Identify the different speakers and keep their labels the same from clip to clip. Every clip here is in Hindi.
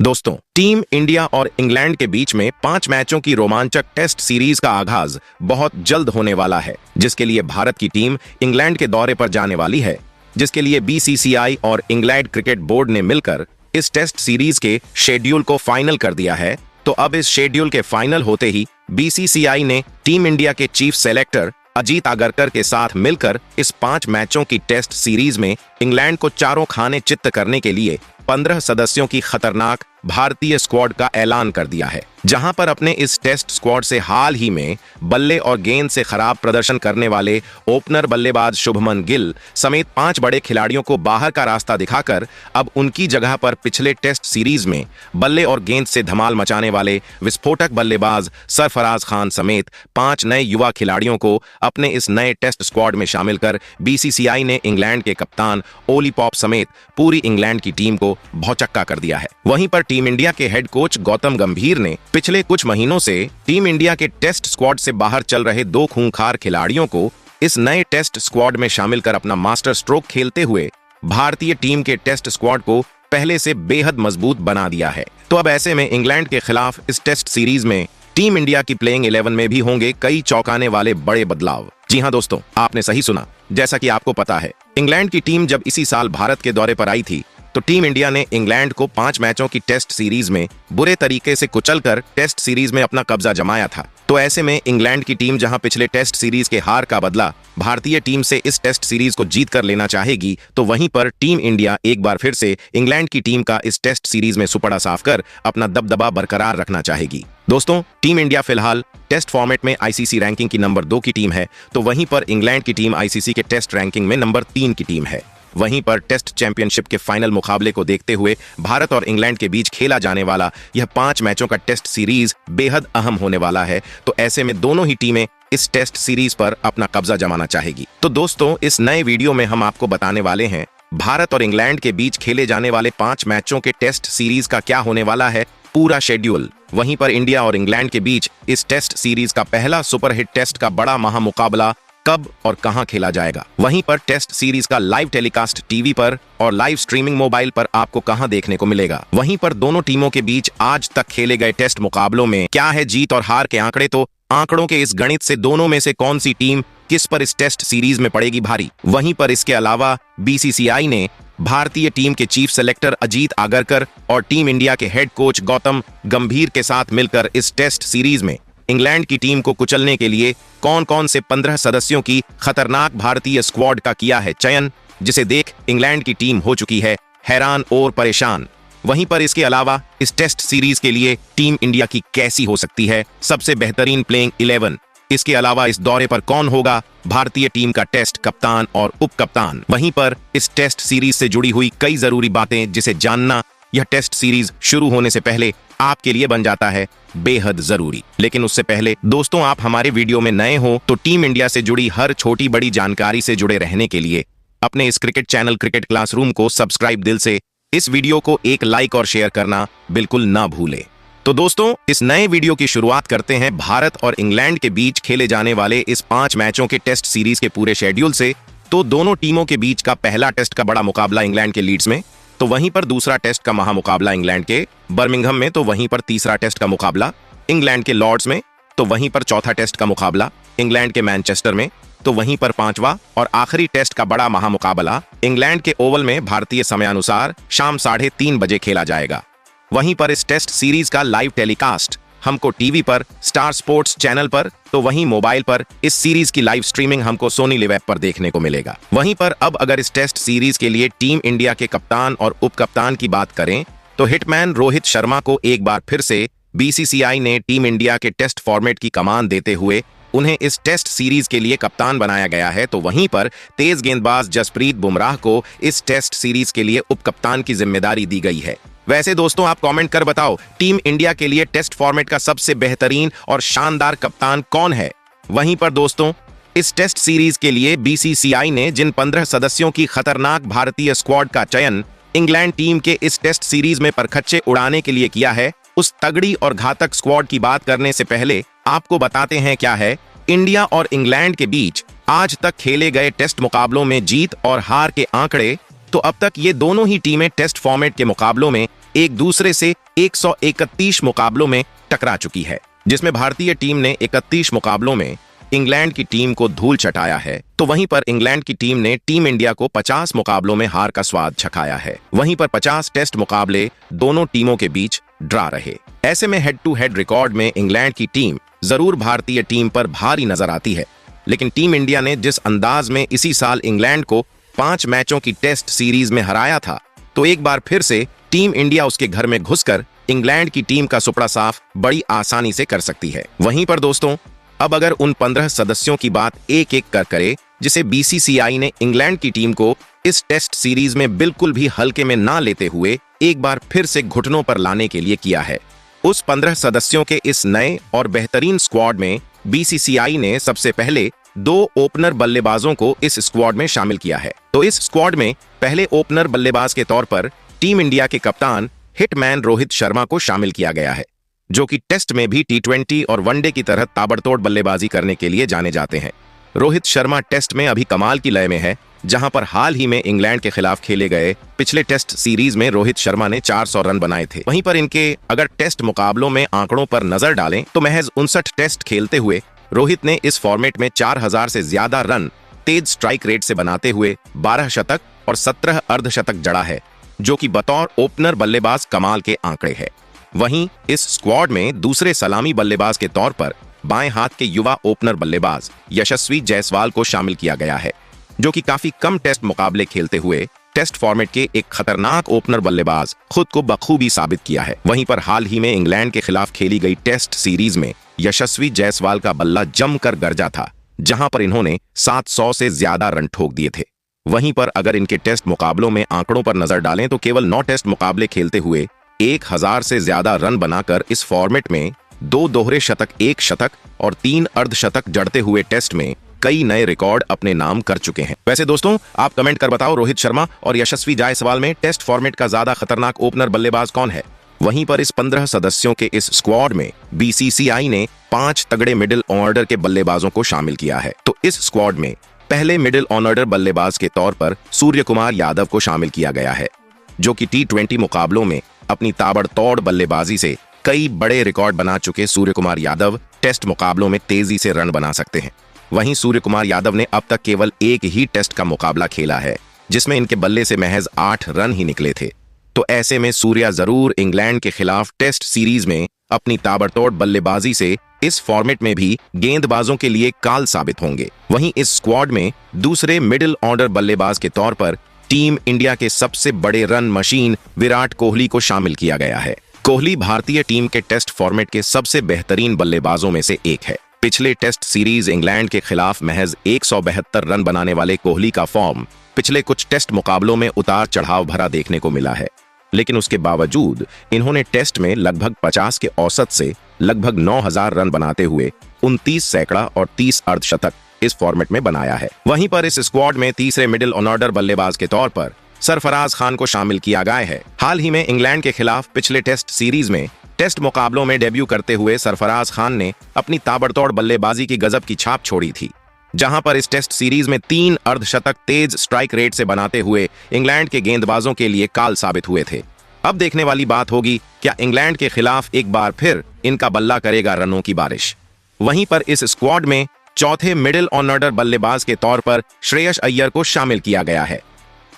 Speaker 1: दोस्तों, टीम इंडिया और इंग्लैंड के बीच में 5 मैचों की रोमांचक टेस्ट सीरीज का आगाज बहुत जल्द होने वाला है, जिसके लिए भारत की टीम इंग्लैंड के दौरे पर जाने वाली है, जिसके लिए बीसीसीआई और इंग्लैंड क्रिकेट बोर्ड ने मिलकर इस टेस्ट सीरीज के शेड्यूल को फाइनल कर दिया है। तो अब इस शेड्यूल के फाइनल होते ही बीसीसीआई ने टीम इंडिया के चीफ सेलेक्टर अजीत आगरकर के साथ मिलकर इस 5 मैचों की टेस्ट सीरीज में इंग्लैंड को चारों खाने चित्त करने के लिए 15 सदस्यों की खतरनाक भारतीय स्क्वाड का ऐलान कर दिया है, जहां पर अपने इस टेस्ट स्क्वाड से हाल ही में बल्ले और गेंद से खराब प्रदर्शन करने वाले ओपनर बल्लेबाज शुभमन गिल समेत 5 बड़े खिलाड़ियों को बाहर का रास्ता दिखाकर अब उनकी जगह पर पिछले टेस्ट सीरीज में बल्ले और गेंद से धमाल मचाने वाले विस्फोटक बल्लेबाज सरफराज खान समेत 5 नए युवा खिलाड़ियों को अपने इस नए टेस्ट स्क्वाड में शामिल कर बीसीसीआई ने इंग्लैंड के कप्तान ओली पॉप समेत पूरी इंग्लैंड की टीम को भौचक्का कर दिया है। वहीं पर टीम इंडिया के हेड कोच गौतम गंभीर ने पिछले कुछ महीनों से टीम इंडिया के टेस्ट स्क्वाड से बाहर चल रहे 2 खूंखार खिलाड़ियों को इस नए टेस्ट स्क्वाड में शामिल कर अपना मास्टर स्ट्रोक खेलते हुए भारतीय टीम के टेस्ट स्क्वाड को पहले से बेहद मजबूत बना दिया है। तो अब ऐसे में इंग्लैंड के खिलाफ इस टेस्ट सीरीज में टीम इंडिया की प्लेइंग 11 में भी होंगे कई चौंकाने वाले बड़े बदलाव। जी हां दोस्तों, आपने सही सुना। जैसा कि आपको पता है, इंग्लैंड की टीम जब इसी साल भारत के दौरे पर आई थी तो टीम इंडिया ने इंग्लैंड को 5 मैचों की टेस्ट सीरीज में बुरे तरीके से कुचलकर टेस्ट सीरीज में अपना कब्जा जमाया था। तो ऐसे में इंग्लैंड की टीम जहां पिछले टेस्ट सीरीज के हार का बदला भारतीय टीम से इस टेस्ट सीरीज को जीत कर लेना चाहेगी, तो वहीं पर टीम इंडिया एक बार फिर से इंग्लैंड की टीम का इस टेस्ट सीरीज में सुपड़ा साफ कर अपना दबदबा बरकरार रखना चाहेगी। दोस्तों, टीम इंडिया फिलहाल टेस्ट फॉर्मेट में आईसीसी रैंकिंग की नंबर 2 की टीम है, तो वहीं पर इंग्लैंड की टीम आईसीसी के टेस्ट रैंकिंग में नंबर 3 की टीम है। वहीं पर टेस्ट चैंपियनशिप के फाइनल मुकाबले को देखते हुए भारत और इंग्लैंड के बीच खेला जाने वाला यह 5 मैचों का टेस्ट सीरीज बेहद अहम होने वाला है। तो ऐसे में दोनों ही टीमें इस टेस्ट सीरीज पर अपना कब्जा जमाना चाहेगी। तो दोस्तों, इस नए वीडियो में हम आपको बताने वाले हैं भारत और इंग्लैंड के बीच खेले जाने वाले 5 मैचों के टेस्ट सीरीज का क्या होने वाला है पूरा शेड्यूल। वहीं पर इंडिया और इंग्लैंड के बीच इस टेस्ट सीरीज का पहला सुपरहिट टेस्ट का बड़ा महामुकाबला कब और कहां खेला जाएगा। वहीं पर टेस्ट सीरीज का लाइव टेलीकास्ट टीवी पर और लाइव स्ट्रीमिंग मोबाइल पर आपको कहां देखने को मिलेगा। वहीं पर दोनों टीमों के बीच आज तक खेले गए टेस्ट मुकाबलों में क्या है जीत और हार के आंकड़े, तो आंकड़ों के इस गणित से दोनों में से कौन सी टीम किस पर इस टेस्ट सीरीज में पड़ेगी भारी। वहीं पर इसके अलावा बीसीसीआई ने भारतीय टीम के चीफ सेलेक्टर अजीत आगरकर और टीम इंडिया के हेड कोच गौतम गंभीर के साथ मिलकर इस टेस्ट सीरीज में इंग्लैंड की टीम को कुचलने के लिए कौन कौन से 15 सदस्यों की खतरनाक भारतीय स्क्वाड का किया है चयन, जिसे देख इंग्लैंड की टीम हो चुकी है हैरान और परेशान। वहीं पर इसके अलावा इस टेस्ट सीरीज के लिए टीम इंडिया की कैसी हो सकती है सबसे बेहतरीन प्लेइंग 11। इसके अलावा इस दौरे पर कौन होगा भारतीय टीम का टेस्ट कप्तान और उप कप्तान। वहीं पर इस टेस्ट सीरीज से जुड़ी हुई कई जरूरी बातें जिसे जानना यह टेस्ट सीरीज शुरू होने से पहले आपके लिए बन जाता है बेहद जरूरी। लेकिन उससे पहले दोस्तों, आप हमारे वीडियो में नए हो तो टीम इंडिया से जुड़ी हर छोटी बड़ी जानकारी से जुड़े रहने के लिए अपने इस क्रिकेट चैनल क्रिकेट क्लासरूम को सब्सक्राइब दिल से, इस वीडियो को एक लाइक और शेयर करना बिल्कुल ना भूले। तो दोस्तों, इस नए वीडियो की शुरुआत करते हैं भारत और इंग्लैंड के बीच खेले जाने वाले इस 5 मैचों के टेस्ट सीरीज के पूरे शेड्यूल से। तो दोनों टीमों के बीच का पहला टेस्ट का बड़ा मुकाबला इंग्लैंड के लीड्स में, तो वहीं पर दूसरा टेस्ट का महामुकाबला इंग्लैंड के बर्मिंघम में, तो वहीं पर तीसरा टेस्ट का मुकाबला इंग्लैंड के लॉर्ड्स में, तो वहीं पर चौथा टेस्ट का मुकाबला इंग्लैंड के मैनचेस्टर में, तो वहीं पर 5वां और आखिरी टेस्ट का बड़ा महामुकाबला इंग्लैंड के ओवल में भारतीय समयानुसार शाम 3:30 बजे खेला जाएगा। वहीं पर इस टेस्ट सीरीज का लाइव टेलीकास्ट हमको टीवी पर स्टार स्पोर्ट्स चैनल पर, तो वहीं मोबाइल पर इस सीरीज की लाइव स्ट्रीमिंग हमको सोनी लिव ऐप पर देखने को मिलेगा। वहीं पर अब अगर इस टेस्ट सीरीज के लिए टीम इंडिया के कप्तान और उप कप्तान की बात करें, तो हिटमैन रोहित शर्मा को एक बार फिर से बीसीसीआई ने टीम इंडिया के टेस्ट फॉर्मेट की कमान देते हुए उन्हें इस टेस्ट सीरीज के लिए कप्तान बनाया गया है। तो वहीं पर तेज गेंदबाज जसप्रीत बुमराह को इस टेस्ट सीरीज के लिए उप कप्तान की जिम्मेदारी दी गई है। वैसे दोस्तों, आप कमेंट कर बताओ टीम इंडिया के लिए टेस्ट फॉर्मेट का सबसे बेहतरीन और शानदार कप्तान कौन है। वहीं पर दोस्तों, इस टेस्ट सीरीज के लिए बीसीसीआई ने जिन 15 सदस्यों की खतरनाक भारतीय स्क्वाड का चयन इंग्लैंड टीम के इस टेस्ट सीरीज में परखच्चे उड़ाने के लिए किया है, उस तगड़ी और घातक स्क्वाड की बात करने से पहले आपको बताते हैं क्या है इंडिया और इंग्लैंड के बीच आज तक खेले गए टेस्ट मुकाबलों में जीत और हार के आंकड़े। तो अब तक ये दोनों ही टीमें टेस्ट फॉर्मेट के मुकाबलों में एक दूसरे से 131 मुकाबलों में टकरा चुकी है, जिसमें भारतीय टीम ने 31 मुकाबलों में इंग्लैंड की टीम को धूल चटाया है, तो वहीं पर इंग्लैंड की टीम ने टीम इंडिया को 50 मुकाबलों में हार का स्वाद चखाया है। वहीं पर 50 टेस्ट मुकाबले दोनों टीमों के बीच ड्रा रहे। ऐसे में हेड टू हेड रिकॉर्ड में इंग्लैंड की टीम जरूर भारतीय टीम पर भारी नजर आती है, लेकिन टीम इंडिया ने जिस अंदाज में इसी साल इंग्लैंड को 5 मैचों की टेस्ट सीरीज में हराया था, तो एक बार फिर से टीम इंडिया उसके घर में घुसकर इंग्लैंड की टीम का सुपड़ा साफ बड़ी आसानी से कर सकती है। वहीं पर दोस्तों, अब अगर उन 15 सदस्यों की बात एक एक कर करे जिसे बीसीसीआई ने इंग्लैंड की टीम को इस टेस्ट सीरीज में बिल्कुल भी हल्के में ना लेते हुए एक बार फिर से घुटनों पर लाने के लिए किया है, उस 15 सदस्यों के इस नए और बेहतरीन स्क्वाड में बीसीसीआई ने सबसे पहले 2 ओपनर बल्लेबाजों को इस स्क्वाड में शामिल किया है। तो इस स्क्वाड में पहले ओपनर बल्लेबाज के तौर पर टीम इंडिया के कप्तान हिटमैन रोहित शर्मा को शामिल किया गया है, जो कि टेस्ट में भी T20 और वनडे की तरह ताबड़तोड़ बल्लेबाजी करने के लिए जाने जाते हैं। रोहित शर्मा टेस्ट में अभी कमाल की लय में है, जहां पर हाल ही में इंग्लैंड के खिलाफ खेले गए पिछले टेस्ट सीरीज में रोहित शर्मा ने 400 रन बनाए थे। वहीं पर इनके अगर टेस्ट मुकाबलों में आंकड़ों पर नजर डालें तो महज 59 टेस्ट खेलते हुए रोहित ने इस फॉर्मेट में 4000 से ज्यादा रन तेज स्ट्राइक रेट से बनाते हुए 12 शतक और 17 अर्धशतक जड़ा है, जो कि बतौर ओपनर बल्लेबाज कमाल के आंकड़े है। वहीं इस स्क्वाड में दूसरे सलामी बल्लेबाज के तौर पर बाएं हाथ के युवा ओपनर बल्लेबाज यशस्वी जायसवाल को शामिल किया गया है, जो कि काफी कम टेस्ट मुकाबले खेलते हुए टेस्ट फॉर्मेट के एक खतरनाक ओपनर बल्लेबाज खुद को बखूबी साबित किया है। वहीं पर हाल ही में इंग्लैंड के खिलाफ खेली गई टेस्ट सीरीज में यशस्वी जायसवाल का बल्ला जमकर गरजा था, जहां पर इन्होंने 700 से ज्यादा रन ठोक दिए थे। वहीं पर अगर इनके टेस्ट मुकाबलों में आंकड़ों पर नजर डालें तो केवल 9 टेस्ट मुकाबले खेलते हुए 1000 से ज्यादा रन बनाकर इस फॉर्मेट में 2 दोहरे शतक, 1 शतक और 3 अर्धशतक जड़ते हुए टेस्ट में कई नए रिकॉर्ड अपने नाम कर चुके हैं। वैसे दोस्तों, आप कमेंट कर बताओ, रोहित शर्मा और यशस्वी जायसवाल में टेस्ट फॉर्मेट का ज्यादा खतरनाक ओपनर बल्लेबाज कौन है? वहीं पर इस 15 सदस्यों के इस स्क्वाड में बीसीसीआई ने 5 तगड़े मिडिल ऑर्डर के बल्लेबाजों को शामिल किया है। तो इस स्क्वाड में पहले मिडिल ऑर्डर बल्लेबाज के तौर पर सूर्य कुमार यादव को शामिल किया गया है, जो कि T20 मुकाबलों में अपनी ताबड़तोड़ बल्लेबाजी से कई बड़े रिकॉर्ड बना चुके सूर्य कुमार यादव टेस्ट मुकाबलों में तेजी से रन बना सकते हैं। वहीं सूर्य कुमार यादव ने अब तक केवल एक ही टेस्ट का मुकाबला खेला है, जिसमें इनके बल्ले से महज 8 रन ही निकले थे। तो ऐसे में सूर्या जरूर इंग्लैंड के खिलाफ टेस्ट सीरीज में अपनी ताबड़तोड़ बल्लेबाजी से इस फॉर्मेट में भी गेंदबाजों के लिए काल साबित होंगे। वहीं इस स्क्वाड में दूसरे मिडिल ऑर्डर बल्लेबाज के तौर पर टीम इंडिया के सबसे बड़े रन मशीन विराट कोहली को शामिल किया गया है। कोहली भारतीय टीम के टेस्ट फॉर्मेट के सबसे बेहतरीन बल्लेबाजों में से एक है। पिछले टेस्ट सीरीज इंग्लैंड के खिलाफ महज 172 रन बनाने वाले कोहली का फॉर्म पिछले कुछ टेस्ट मुकाबलों में उतार चढ़ाव भरा देखने को मिला है, लेकिन उसके बावजूद इन्होंने टेस्ट में लगभग 50 के औसत से लगभग 9000 रन बनाते हुए 29 सैकड़ा और 30 अर्धशतक इस फॉर्मेट में बनाया है। वहीं पर इस स्क्वाड में तीसरे मिडिल ऑर्डर बल्लेबाज के तौर पर सरफराज खान को शामिल किया गया है। हाल ही में इंग्लैंड के खिलाफ पिछले टेस्ट सीरीज में टेस्ट मुकाबलों में डेब्यू करते हुए सरफराज खान ने अपनी ताबड़तोड़ बल्लेबाजी की गजब की छाप छोड़ी थी, जहां पर इस टेस्ट सीरीज में 3 अर्धशतक तेज स्ट्राइक रेट से बनाते हुए इंग्लैंड के गेंदबाजों के लिए काल साबित हुए थे। अब देखने वाली बात होगी, क्या इंग्लैंड के खिलाफ एक बार फिर इनका बल्ला करेगा रनों की बारिश। वहीं पर इस स्क्वाड में चौथे मिडिल ऑर्डर बल्लेबाज के तौर पर श्रेयस अय्यर को शामिल किया गया है।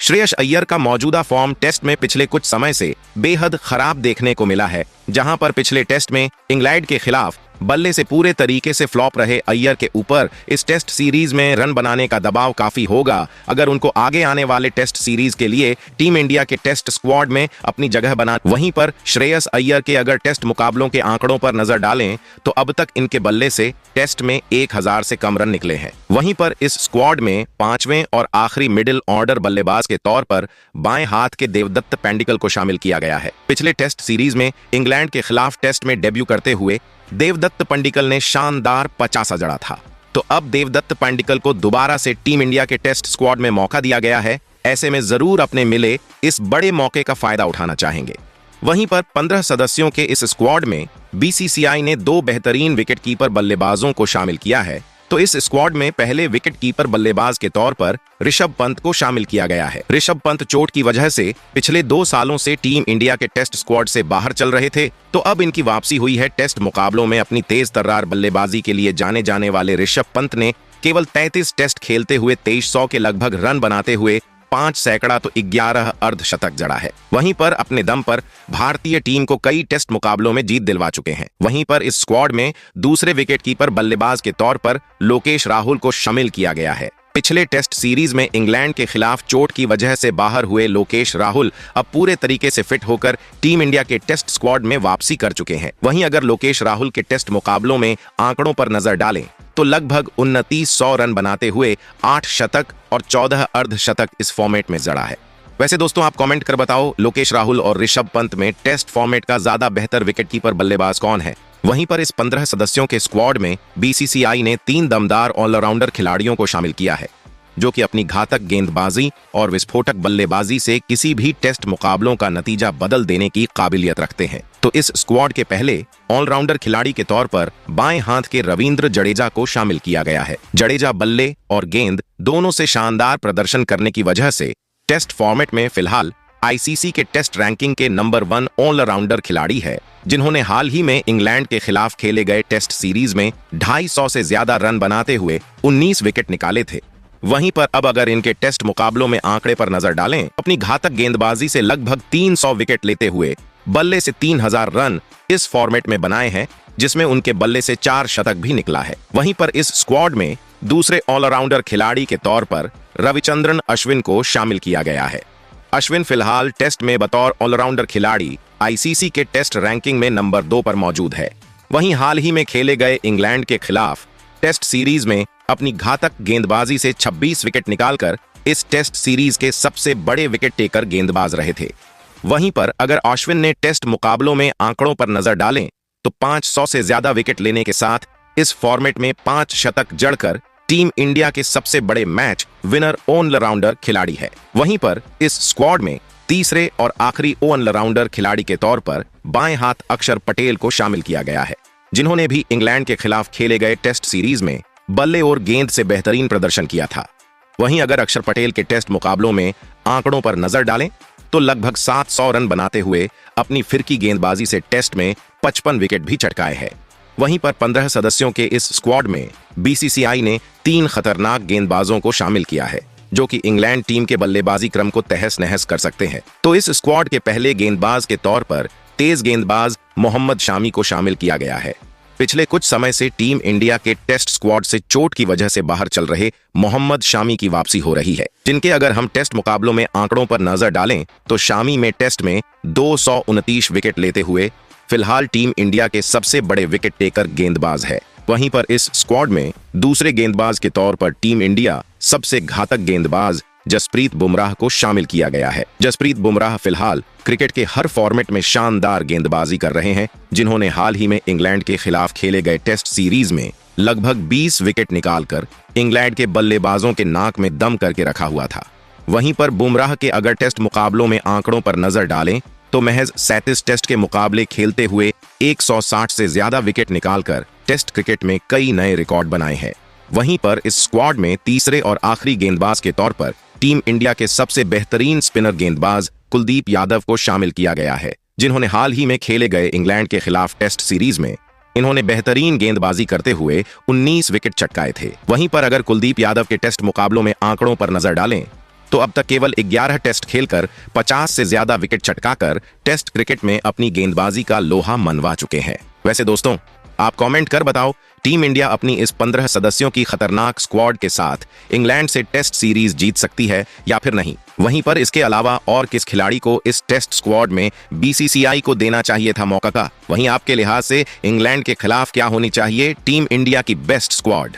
Speaker 1: श्रेयस अय्यर का मौजूदा फॉर्म टेस्ट में पिछले कुछ समय से बेहद खराब देखने को मिला है, जहां पर पिछले टेस्ट में इंग्लैंड के खिलाफ बल्ले से पूरे तरीके से फ्लॉप रहे अय्यर के ऊपर इस टेस्ट सीरीज में रन बनाने का दबाव काफी होगा अगर उनको आगे आने वाले टेस्ट सीरीज के लिए टीम इंडिया के टेस्ट स्क्वाड में अपनी जगह बना। वहीं पर श्रेयस अय्यर के अगर टेस्ट मुकाबलों के आंकड़ों पर नजर डालें तो अब तक इनके बल्ले से टेस्ट में 1000 से कम रन निकले हैं। वहीं पर इस स्क्वाड में 5वें और आखिरी मिडिल ऑर्डर बल्लेबाज के तौर पर बाएं हाथ के देवदत्त पैंडिकल को शामिल किया गया है। पिछले टेस्ट सीरीज में इंग्लैंड के खिलाफ टेस्ट में डेब्यू करते हुए देवदत्त पंडिकल ने शानदार 50 जड़ा था। तो अब देवदत्त पंडिकल को दोबारा से टीम इंडिया के टेस्ट स्क्वाड में मौका दिया गया है। ऐसे में जरूर अपने मिले इस बड़े मौके का फायदा उठाना चाहेंगे। वहीं पर 15 सदस्यों के इस स्क्वाड में बीसीसीआई ने 2 बेहतरीन विकेटकीपर बल्लेबाजों को शामिल किया है। तो इस स्क्वाड में पहले विकेट कीपर बल्लेबाज के तौर पर ऋषभ पंत को शामिल किया गया है। ऋषभ पंत चोट की वजह से पिछले 2 सालों से टीम इंडिया के टेस्ट स्क्वाड से बाहर चल रहे थे, तो अब इनकी वापसी हुई है। टेस्ट मुकाबलों में अपनी तेज तर्रार बल्लेबाजी के लिए जाने जाने वाले ऋषभ पंत ने केवल 33 टेस्ट खेलते हुए 2300 के लगभग रन बनाते हुए 5 सैकड़ा तो 11 अर्धशतक जड़ा है। वहीं पर अपने दम पर भारतीय टीम को कई टेस्ट मुकाबलों में जीत दिलवा चुके हैं। वहीं पर इस स्क्वाड में दूसरे विकेटकीपर बल्लेबाज के तौर पर लोकेश राहुल को शामिल किया गया है। पिछले टेस्ट सीरीज में इंग्लैंड के खिलाफ चोट की वजह से बाहर हुए लोकेश राहुल अब पूरे तरीके से फिट होकर टीम इंडिया के टेस्ट स्क्वाड में वापसी कर चुके हैं। वहीं अगर लोकेश राहुल के टेस्ट मुकाबलों में आंकड़ों पर नजर डालें तो लगभग 2900 रन बनाते हुए 8 शतक और 14 अर्धशतक इस फॉर्मेट में जड़ा है। वैसे दोस्तों, आप कमेंट कर बताओ, लोकेश राहुल और ऋषभ पंत में टेस्ट फॉर्मेट का ज्यादा बेहतर विकेटकीपर बल्लेबाज कौन है? वहीं पर इस 15 सदस्यों के स्क्वाड में बीसीसीआई ने 3 दमदार ऑलराउंडर खिलाड़ियों को शामिल किया है, जो कि अपनी घातक गेंदबाजी और विस्फोटक बल्लेबाजी से किसी भी टेस्ट मुकाबलों का नतीजा बदल देने की काबिलियत रखते हैं। तो इस स्क्वाड के पहले ऑलराउंडर खिलाड़ी के तौर पर बाएं हाथ के रविंद्र जडेजा को शामिल किया गया है। जडेजा बल्ले और गेंद दोनों से शानदार प्रदर्शन करने की वजह से टेस्ट फॉर्मेट में फिलहाल आईसीसी के टेस्ट रैंकिंग के नंबर 1 ऑलराउंडर खिलाड़ी है, जिन्होंने हाल ही में इंग्लैंड के खिलाफ खेले गए टेस्ट सीरीज में 250 से ज्यादा रन बनाते हुए 19 विकेट निकाले थे। वहीं पर अब अगर इनके टेस्ट मुकाबलों में आंकड़े पर नजर डालें, अपनी घातक गेंदबाजी से लगभग 300 विकेट लेते हुए बल्ले से 3000 रन इस फॉर्मेट में बनाए हैं, जिसमें उनके बल्ले से 4 शतक भी निकला है। वहीं पर इस स्क्वाड में दूसरे ऑलराउंडर खिलाड़ी के तौर पर रविचंद्रन अश्विन को शामिल किया गया है। अश्विन फिलहाल टेस्ट में बतौर ऑलराउंडर खिलाड़ी आईसीसी के टेस्ट रैंकिंग में नंबर 2 पर मौजूद है। वहीं हाल ही में खेले गए इंग्लैंड के खिलाफ टेस्ट सीरीज में अपनी घातक गेंदबाजी से 26 विकेट निकालकर इस टेस्ट सीरीज के सबसे बड़े विकेट टेकर गेंदबाज रहे थे। वहीं पर अगर अश्विन ने टेस्ट मुकाबलों में आंकड़ों पर नजर डालें तो 500 से ज्यादा विकेट लेने के साथ इस फॉर्मेट में 5 शतक जड़कर टीम इंडिया के सबसे बड़े मैच विनर ऑलराउंडर खिलाड़ी है। वहीं पर इस स्क्वाड में तीसरे और आखिरी ऑलराउंडर खिलाड़ी के तौर पर बाएं हाथ अक्षर पटेल को शामिल किया गया है, जिन्होंने भी इंग्लैंड के खिलाफ खेले गए टेस्ट सीरीज में बल्ले और गेंद से बेहतरीन प्रदर्शन किया था। वहीं अगर अक्षर पटेल के टेस्ट मुकाबलों में आंकड़ों पर नजर डालें तो लगभग 700 रन बनाते हुए अपनी फिरकी गेंदबाजी से टेस्ट में 55 विकेट भी चटकाए हैं। वहीं पर 15 सदस्यों के इस स्क्वाड में बीसीसीआई ने 3 खतरनाक गेंदबाजों को शामिल किया है, जो कि इंग्लैंड टीम के बल्लेबाजी क्रम को तहस नहस कर सकते हैं। तो इस स्क्वाड के पहले गेंदबाज के तौर पर तेज गेंदबाज मोहम्मद शामी को शामिल किया गया है। पिछले कुछ समय से टीम इंडिया के टेस्ट स्क्वाड से चोट की वजह से बाहर चल रहे मोहम्मद शामी की वापसी हो रही है, जिनके अगर हम टेस्ट मुकाबलों में आंकड़ों पर नजर डालें तो शामी में टेस्ट में 229 विकेट लेते हुए फिलहाल टीम इंडिया के सबसे बड़े विकेट टेकर गेंदबाज है। वहीं पर इस स्क्वाड में दूसरे गेंदबाज के तौर पर टीम इंडिया सबसे घातक गेंदबाज जसप्रीत बुमराह को शामिल किया गया है। जसप्रीत बुमराह फिलहाल क्रिकेट के हर फॉर्मेट में शानदार गेंदबाजी कर रहे हैं, जिन्होंने हाल ही में इंग्लैंड के खिलाफ खेले गए टेस्ट सीरीज में लगभग 20 विकेट निकालकर इंग्लैंड के बल्लेबाजों के नाक में दम करके रखा हुआ था। वहीं पर बुमराह के अगर टेस्ट मुकाबलों में आंकड़ों पर नजर डालें तो महज 37 टेस्ट के मुकाबले खेलते हुए 160 से ज्यादा विकेट निकालकर टेस्ट क्रिकेट में कई नए रिकॉर्ड बनाए हैं। वहीं पर इस स्क्वाड में तीसरे और आखिरी गेंदबाज के तौर पर टीम इंडिया के सबसे बेहतरीन स्पिनर गेंदबाज कुलदीप यादव को शामिल किया गया है, जिन्होंने हाल ही में खेले गए इंग्लैंड के खिलाफ टेस्ट सीरीज में इन्होंने बेहतरीन गेंदबाजी करते हुए 19 विकेट चटकाए थे। वहीं पर अगर कुलदीप यादव के टेस्ट मुकाबलों में आंकड़ों पर नजर डालें तो अब तक केवल 11 टेस्ट खेलकर 50 से ज्यादा विकेट चटकाकर टेस्ट क्रिकेट में अपनी गेंदबाजी का लोहा मनवा चुके हैं। वैसे दोस्तों, आप कमेंट कर बताओ, टीम इंडिया अपनी इस 15 सदस्यों की खतरनाक स्क्वाड के साथ इंग्लैंड से टेस्ट सीरीज जीत सकती है या फिर नहीं? वहीं पर इसके अलावा और किस खिलाड़ी को इस टेस्ट स्क्वाड में बीसीसीआई को देना चाहिए था मौका का? वहीं आपके लिहाज से इंग्लैंड के खिलाफ क्या होनी चाहिए टीम इंडिया की बेस्ट स्क्वाड?